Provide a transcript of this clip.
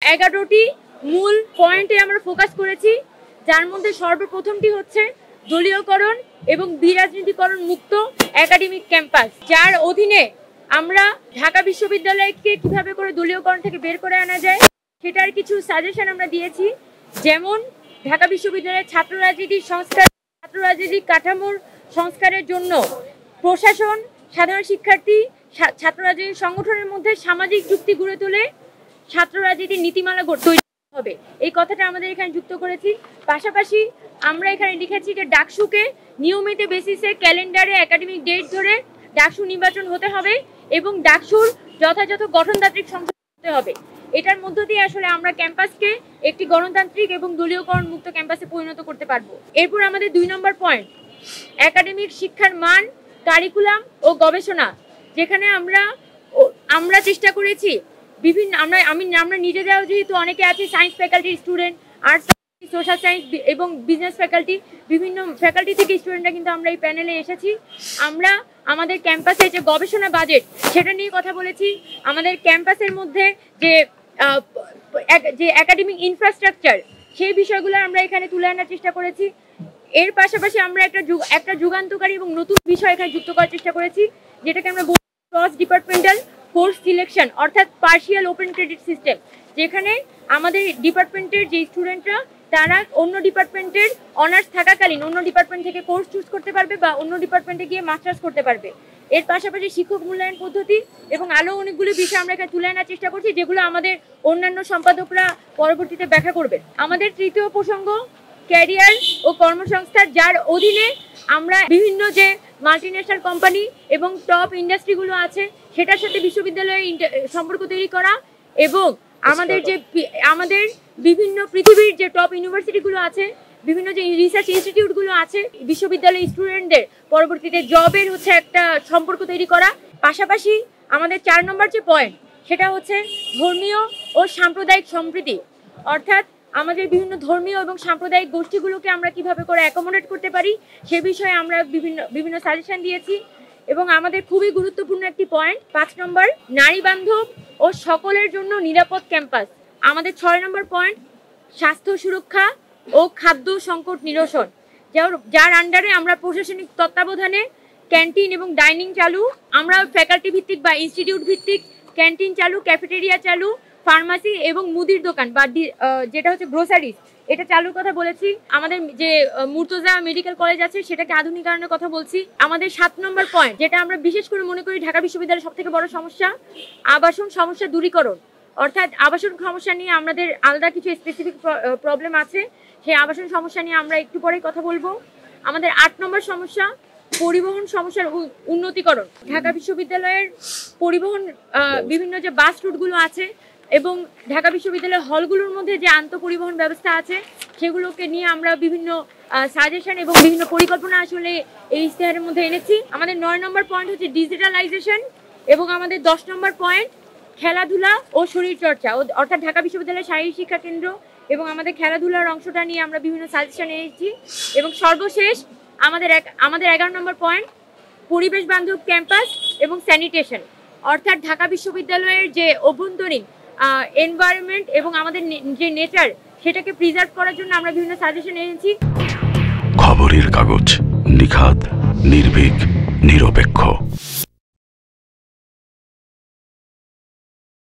11টি মূল পয়েন্টে আমরা ফোকাস করেছি, যার মধ্যে সর্বপ্রথমটি হচ্ছে দলীয়করণ এবং বিরাজনীতিকরণ মুক্ত একাডেমিক ক্যাম্পাস, যার অধীনে আমরা ঢাকা বিশ্ববিদ্যালয়কে কিভাবে করে দলীয়করণ থেকে বের করে আনা যায় সেটার কিছু সাজেশন আমরা দিয়েছি। যেমন ঢাকা বিশ্ববিদ্যালয়ের ছাত্র রাজনীতিক কাঠামোর সংস্কারের জন্য প্রশাসন, সাধারণ শিক্ষার্থী, ছাত্র রাজনীতি সংগঠনের মধ্যে সামাজিক যুক্তি গড়ে তুলে ছাত্র রাজনীতির নীতিমালা তৈরি হবে, এই কথাটা আমাদের এখানে যুক্ত করেছি। পাশাপাশি আমরা এখানে লিখেছি যে ডাকসুকে নিয়মিত বেসিসে ক্যালেন্ডারে একাডেমিক ডেট ধরে ডাকসু নির্বাচন হতে হবে এবং ডাকসুর যথাযথ গঠনতান্ত্রিক সংশোধন হতে হবে। এটার মধ্য দিয়ে আসলে আমরা ক্যাম্পাসকে একটি গণতান্ত্রিক এবং দলীয়করণ মুক্ত ক্যাম্পাসে পরিণত করতে পারবো। এরপর আমাদের 2 নম্বর পয়েন্ট একাডেমিক শিক্ষার মান, কারিকুলাম ও গবেষণা, যেখানে আমরা চেষ্টা করেছি বিভিন্ন আমরা নিজেরাও যেহেতু অনেকে আছি সায়েন্স ফ্যাকাল্টির স্টুডেন্ট, আর্টস, সোশ্যাল সায়েন্স এবং বিজনেস ফ্যাকাল্টি, বিভিন্ন ফ্যাকাল্টি থেকে স্টুডেন্টরা কিন্তু আমরা এই প্যানেলে এসেছি। আমরা আমাদের ক্যাম্পাসে যে গবেষণা বাজেট সেটা নিয়ে কথা বলেছি। আমাদের ক্যাম্পাসের মধ্যে যে একাডেমিক ইনফ্রাস্ট্রাকচার সেই বিষয়গুলো আমরা এখানে তুলে আনার চেষ্টা করেছি। এর পাশাপাশি আমরা একটা যুগান্তকারী এবং নতুন বিষয় এখানে যুক্ত করার চেষ্টা করেছি, যেটাকে আমরা বলি ক্রস ডিপার্টমেন্টাল কোর্স সিলেকশন অর্থাৎ পার্শিয়াল ওপেন ক্রেডিট সিস্টেম, যেখানে আমাদের ডিপার্টমেন্টের যে স্টুডেন্টরা তারা অন্য ডিপার্টমেন্টের অনার্স থাকাকালীন অন্য ডিপার্টমেন্ট থেকে কোর্স চুজ করতে পারবে বা অন্য ডিপার্টমেন্টে গিয়ে মাস্টার্স করতে পারবে। এর পাশাপাশি শিক্ষক মূল্যায়ন পদ্ধতি এবং আরও অনেকগুলো বিষয় আমরা এখানে তুলে আনার চেষ্টা করছি, যেগুলো আমাদের অন্যান্য সম্পাদকরা পরবর্তীতে ব্যাখ্যা করবে। আমাদের তৃতীয় প্রসঙ্গ ক্যারিয়ার ও কর্মসংস্থান, যার অধীনে আমরা বিভিন্ন যে মাল্টিন্যাশনাল কোম্পানি এবং টপ ইন্ডাস্ট্রিগুলো আছে সেটার সাথে বিশ্ববিদ্যালয়ের সম্পর্ক তৈরি করা এবং আমাদের বিভিন্ন পৃথিবীর যে টপ ইউনিভার্সিটিগুলো আছে, বিভিন্ন যে রিসার্চ ইনস্টিটিউটগুলো আছে, বিশ্ববিদ্যালয়ের স্টুডেন্টদের পরবর্তীতে জবের একটা সম্পর্ক তৈরি করা। পাশাপাশি আমাদের 4 নম্বর যে পয়েন্ট সেটা হচ্ছে ধর্মীয় ও সাম্প্রদায়িক সম্প্রীতি, অর্থাৎ আমাদের বিভিন্ন ধর্মীয় এবং সাম্প্রদায়িক গোষ্ঠীগুলোকে আমরা কিভাবে করে অ্যাকোমোডেট করতে পারি সে বিষয়ে আমরা বিভিন্ন সাজেশন দিয়েছি। এবং আমাদের খুবই গুরুত্বপূর্ণ একটি পয়েন্ট 5 নম্বর নারী বান্ধব ও সকলের জন্য নিরাপদ ক্যাম্পাস। আমাদের 6 নম্বর পয়েন্ট স্বাস্থ্য সুরক্ষা ও খাদ্য সংকট নিরসন, যার আন্ডারে আমরা প্রশাসনিক তত্ত্বাবধানে ক্যান্টিন এবং ডাইনিং চালু, আমরা ফ্যাকাল্টি ভিত্তিক বা ইনস্টিটিউট ভিত্তিক ক্যান্টিন চালু, ক্যাফেটেরিয়া চালু, ফার্মাসি এবং মুদির দোকান বা যেটা হচ্ছে গ্রোসারিজ এটা চালুর কথা বলেছি। আমাদের যে মুর্তজা মেডিকেল কলেজ আছে সেটাকে আধুনিকায়নের কথা বলছি। আমাদের 7 নম্বর পয়েন্ট যেটা আমরা বিশেষ করে মনে করি ঢাকা বিশ্ববিদ্যালয়ের সবথেকে বড় সমস্যা, আবাসন সমস্যা দূরীকরণ, অর্থাৎ আবাসন সমস্যা নিয়ে আমাদের আলাদা কিছু স্পেসিফিক প্রবলেম আছে, সেই আবাসন সমস্যা নিয়ে আমরা একটু পরেই কথা বলবো। আমাদের 8 নম্বর সমস্যা পরিবহন সমস্যার উন্নতিকরণ। ঢাকা বিশ্ববিদ্যালয়ের পরিবহন বিভিন্ন যে বাস রুটগুলো আছে এবং ঢাকা বিশ্ববিদ্যালয়ের হলগুলোর মধ্যে যে আন্তঃপরিবহন ব্যবস্থা আছে সেগুলোকে নিয়ে আমরা বিভিন্ন সাজেশন এবং বিভিন্ন পরিকল্পনা আসলে এই ইশতেহারের মধ্যে এনেছি। আমাদের 9 নম্বর পয়েন্ট হচ্ছে ডিজিটালাইজেশন এবং আমাদের 10 নম্বর পয়েন্ট খেলাধুলা ও শরীরচর্চা, অর্থাৎ ঢাকা বিশ্ববিদ্যালয়ের শারীরিক শিক্ষা কেন্দ্র এবং আমাদের খেলাধুলার অংশটা নিয়ে আমরা বিভিন্ন সাজেশন এনেছি। এবং সর্বশেষ আমাদের 11 নম্বর পয়েন্ট পরিবেশ বান্ধব ক্যাম্পাস এবং স্যানিটেশন, অর্থাৎ ঢাকা বিশ্ববিদ্যালয়ের যে অভ্যন্তরীণ এনভায়রনমেন্ট এবং আমাদের যে নেচার সেটাকে প্রিজার্ভ করার জন্য আমরা বিভিন্ন সাজেশন এনেছি। খবরের কাগজ, নিখাত, নির্ভীক, নিরপেক্ষ।